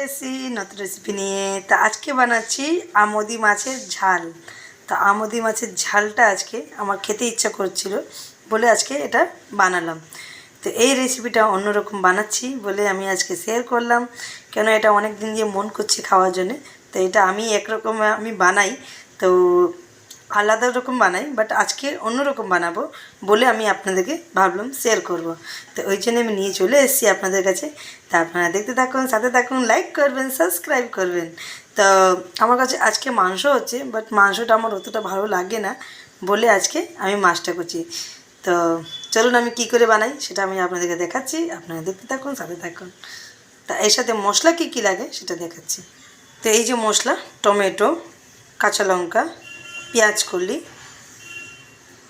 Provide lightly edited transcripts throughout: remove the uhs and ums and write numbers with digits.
এসেছি নতুন রেসিপি নিয়ে। তা আজকে বানাচ্ছি আমোদি মাছের ঝাল। তা আমোদি মাছের ঝালটা আজকে আমার খেতে ইচ্ছা করছিল বলে আজকে এটা বানালাম। তো এই রেসিপিটা অন্যরকম বানাচ্ছি বলে আমি আজকে শেয়ার করলাম, কেন এটা অনেক দিন দিয়ে মন করছে খাওয়ার জন্যে। তো এটা আমি একরকম আমি বানাই, তো আলাদা রকম বানাই, বাট আজকে অন্যরকম বানাবো বলে আমি আপনাদেরকে ভাবলাম শেয়ার করব। তো ওই জন্য আমি নিয়ে চলে এসেছি আপনাদের কাছে। তা আপনারা দেখতে থাকুন, সাথে থাকুন, লাইক করবেন, সাবস্ক্রাইব করবেন। তো আমার কাছে আজকে মাংস হচ্ছে, বাট মাংসটা আমার অতটা ভালো লাগে না বলে আজকে আমি মাছটা করছি। তো চলুন আমি কি করে বানাই সেটা আমি আপনাদেরকে দেখাচ্ছি, আপনারা দেখতে থাকুন, সাথে থাকুন। তা এর সাথে মশলা কী কী লাগে সেটা দেখাচ্ছি। তো এই যে মশলা, টমেটো, কাঁচা লঙ্কা, পেঁয়াজ কলি,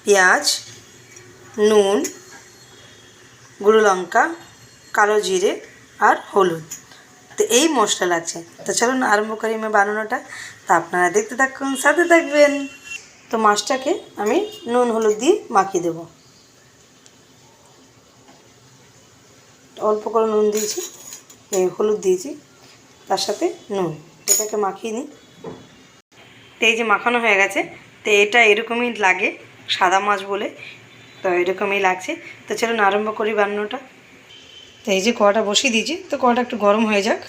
পেঁয়াজ, নুন, গুঁড়ো লঙ্কা, কালো জিরে আর হলুদ। তো এই মশলা লাগছে। তো চলুন আরম্ভ করি আমি বানানোটা। তা আপনারা দেখতে থাকুন, সাথে থাকবেন। তো মাছটাকে আমি নুন হলুদ দিয়ে মাখিয়ে দেব। অল্প করে নুন দিয়েছি, হলুদ দিয়েছি, তার সাথে নুন, এটাকে মাখিয়ে নিই। তো এই যে মাখানো হয়ে গেছে। তো এটা এরকমই লাগে সাদা মাছ বলে, তো এরকমই লাগছে। তো চলুন আরম্ভ করি বানানোটা। তো এই যে কড়াটা বসিয়ে দিয়েছি, তো কড়াটা একটু গরম হয়ে যাক।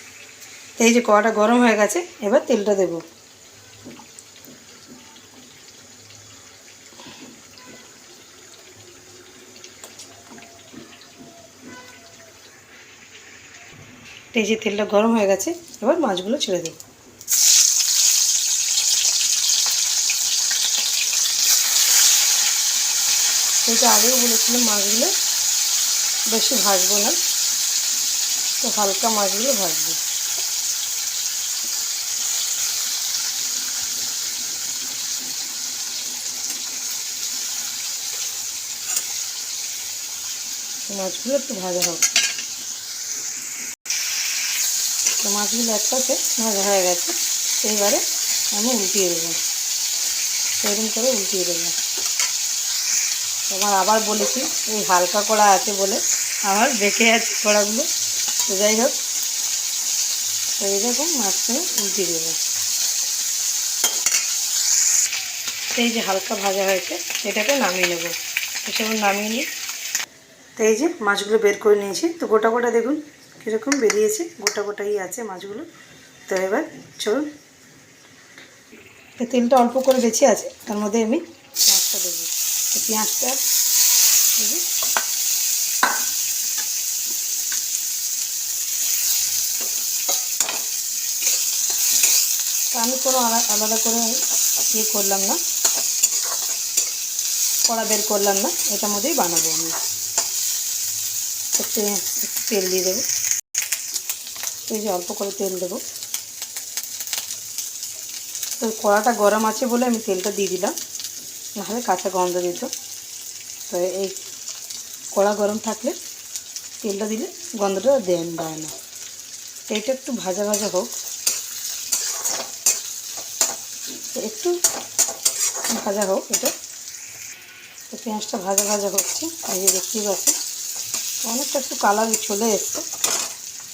তো এই যে কড়াটা গরম হয়ে গেছে, এবার তেলটা দেব। তো এই যে তেলটা গরম হয়ে গেছে, এবার মাছগুলো ছেড়ে দেব। এটা আগেও বলেছিলাম মাছগুলো বেশি ভাজবো না, তো হালকা মাছগুলো ভাজবো। মাছগুলো একটু ভাজা হোক। তো মাছগুলো এক পাশে ভাজা হয়ে গেছে, এইবারে আমি উল্টিয়ে দেবো, এরকম করে উল্টিয়ে দেবো। তোমার আবার বলেছি এই হালকা কড়া আছে বলে আমার বেঁকে আছে কড়াগুলো। তো যাই হোক, তো এইরকম মাছখানে উল্টিয়ে দেবো। এই যে হালকা ভাজা হয়েছে, এটাকে নামিয়ে নেব। সেরকম নামিয়ে নিই। তো এই যে মাছগুলো বের করে নিয়েছি। তো গোটা গোটা দেখুন কীরকম বেরিয়েছে, গোটা গোটাই আছে মাছগুলো। তো এবার চলুন, তেলটা অল্প করে বেঁচে আছে, তার মধ্যে আমি পেঁয়াজটা দেবো। তো পেঁয়াজটা এই যে আমি কোনো আলাদা করে ইয়ে করলাম না, কড়া বের করলাম না, এটার মধ্যেই বানাবো আমি। একটু তেল দিয়ে দেবো। এই যে অল্প করে তেল দেবো। তো কড়াটা গরম আছে বলে আমি তেলটা দিয়ে দিলাম, নাহলে কাঁচা গন্ধ দিত। তো এই কড়া গরম থাকলে তেলটা দিলে গন্ধটা দেয় না। তো এটা একটু ভাজা ভাজা হোক, একটু ভাজা হোক এটা। তো পেঁয়াজটা ভাজা ভাজা হচ্ছে, এই যে দেখতেই পাচ্ছি অনেকটা একটু কালার চলে এসছে।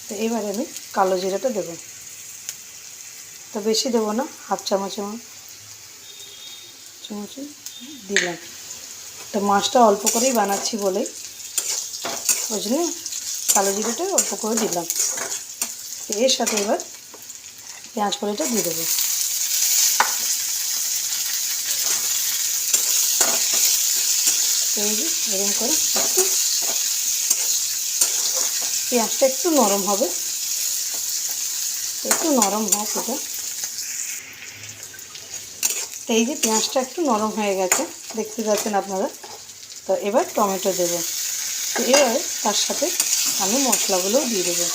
তো এবারে আমি কালো জিরাটা দেবো। তো বেশি দেবো না, হাফ চামচ দিলাম। তো মাছটা অল্প করেই বানাচ্ছি বলে ওই জন্য কালো জিরাটা অল্প করে দিলাম। তো এর সাথে এবার পেঁয়াজ কলিটা দিয়ে দেবো। এই যে এরকম করে একটু পেঁয়াজটা একটু নরম হবে, একটু নরম হোক এটা। তো এই যে পেঁয়াজটা একটু নরম হয়ে গেছে, দেখতে পাচ্ছেন আপনারা। তো এবার টমেটো দেবো। তো এবার তার সাথে আমি মশলাগুলোও দিয়ে দেবো।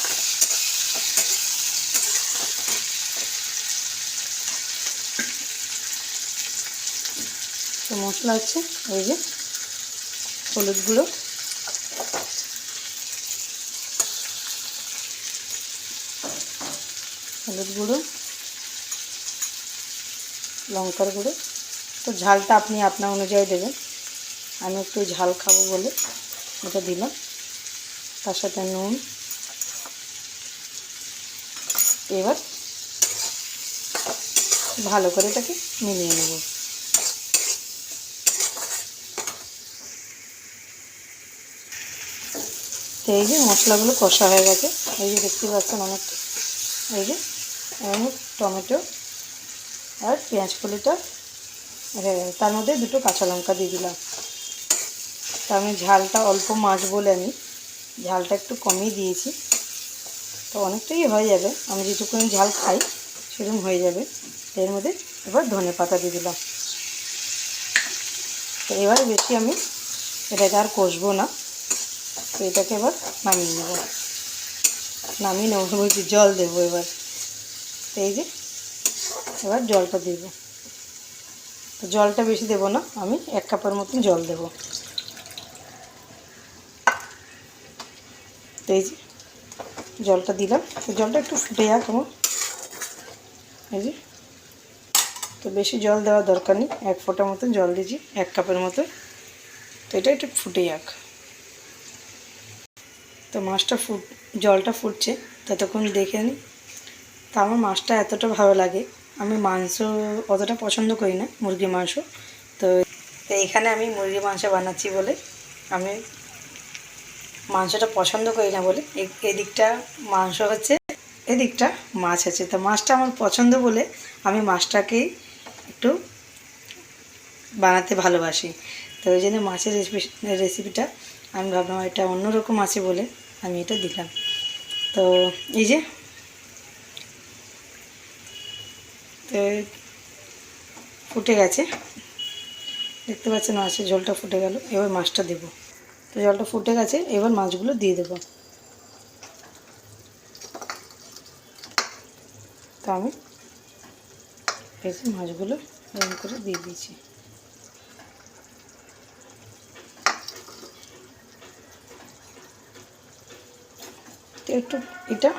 তো মশলা হচ্ছে এই যে হলুদ গুঁড়ো, লঙ্কার গুঁড়ো। তো ঝালটা আপনি আপনার অনুযায়ী দেবেন, আমি একটু ঝাল খাবো বলে এটা দিলাম। তার সাথে নুন, এবার ভালো করে এটাকে মিলিয়ে নেব। তো এই যে মশলাগুলো কষা হয়ে গেছে, এই যে দেখতে পাচ্ছেন অনেকটা। এই যে আমি টমেটো আর পেঁয়াজ কলিটা, তার মধ্যে 2টো কাঁচা লঙ্কা দিয়ে দিলাম। তা আমি ঝালটা অল্প মাছ বলে আমি ঝালটা একটু কমই দিয়েছি। তো অনেকটাই হয়ে যাবে, আমি যেটুকুনি ঝাল খাই সেরকম হয়ে যাবে। এর মধ্যে এবার ধনে পাতা দিয়ে দিলাম। তো এবার বেশি আমি এটাকে আর কষবো না। তো এটাকে এবার নামিয়ে নেব, বলছি জল দেবো এবার। তো এই যে এবার জলটা দেব। তো জলটা বেশি দেব না, আমি 1 কাপের মতন জল দেব। তো এই যে জলটা দিলাম, তো জলটা একটু ফুটে যাক আমার। এই যে, তো বেশি জল দেওয়ার দরকার নেই, 1 ফোঁটা মতন জল দিয়েছি 1 কাপের মতো। তো এটা একটু ফুটে যাক। তো মাছটা জলটা ফুটছে, ততক্ষণ দেখে নিই। তো আমার মাছটা এতটা ভালো লাগে, আমি মাংস অতটা পছন্দ করি না, মুরগির মাংস। তো এখানে আমি মুরগির মাংস বানাচ্ছি বলে আমি মাংসটা পছন্দ করি না বলে এদিকটা মাংস হচ্ছে, এদিকটা মাছ আছে। তো মাছটা আমার পছন্দ বলে আমি মাছটাকেই একটু বানাতে ভালোবাসি। তো ওই জন্য মাছের রেসিপিটা আমি ভাবলাম এটা অন্যরকম আছে বলে আমি এটা দিলাম। তো এই যে ফুটে গেছে, দেখতে পাচ্ছেন মাছের ঝোলটা ফুটে গেল। এবার মাছটা দেব। তো জলটা ফুটে গেছে, এবার মাছগুলো দিয়ে দেব। তো আমি এই যে মাছগুলো এরকম করে দিয়ে দিয়েছি। তো একটু এটা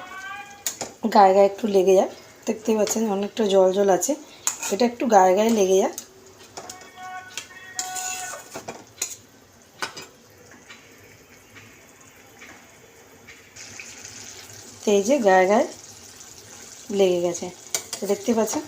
গায়ে গায়ে একটু লেগে যায়, দেখতেই পাচ্ছেন অনেকটা জল জল আছে, এটা একটু গায়ে গায়ে লেগে যায়। তো এই যে গায়ে গায়ে লেগে গেছে, তো দেখতে পাচ্ছেন।